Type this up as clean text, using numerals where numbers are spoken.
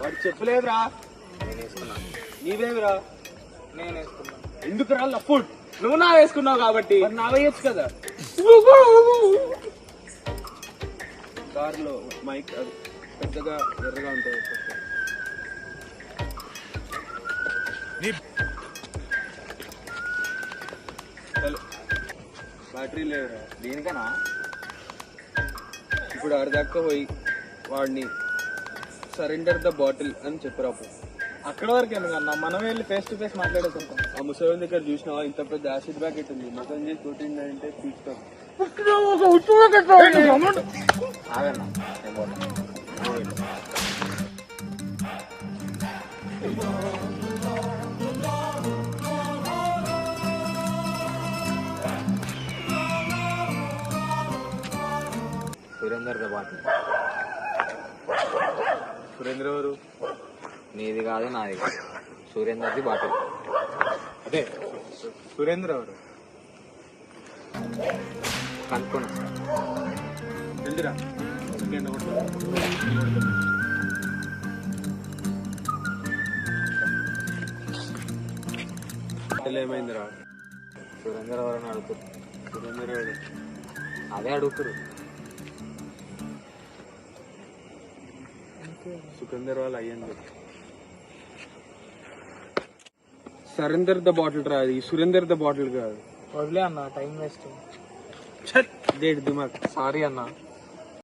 వాడు చెప్పలేదురా. నేను వేసుకున్నా. నీవేమిరా? నేను వేసుకున్నా. ఎందుకురా లఫుడ్? నువ్వు నా వేసుకున్నావు కాబట్టి నా వేయచ్చు కదా. కారులో మైక్ అది పెద్దగా ఎర్రగా ఉంటుంది. బ్యాటరీ లేదురా. దీనికనా? ఇప్పుడు అర్ధక్క పోయి వాడిని సరెండర్ ద బాటిల్ అని చెప్పరాపు. అక్కడ వరకు ఎందుకన్నా, మనం వెళ్ళి ఫేస్ టు ఫేస్ మాట్లాడేసుకుంటాం. ఆ ముసలి దగ్గర చూసినావా ఇంత పెద్ద యాసిడ్ ప్యాకెట్ ఉంది. మొత్తం చేసి కొట్టిందంటే తీసుకో. ఆగన్నా, నేను పోతా. Surender the bottle. సురేంద్ర ఎవరు? నీది కాదు నాది కాదు, సురేందర్ది బాటిల్. అదే సురేంద్ర ఎవరు? కనుక్కున్నా. వెళ్ళిరా. ఏమైందిరా? సురేందర్ ఎవరని అడుగుతారు. సురేంద్ర ఎవరు? అదే అడుగుతారు. సురేందర్ వాళ్ళు అయ్యింది. సరెందర్ ద బాటిల్ రా. అది సురేందర్ ద బాటిల్ కాదు. వదిలే అన్న, టైం వేస్ట్. దేట్ దిమాగ్. సారీ అన్న.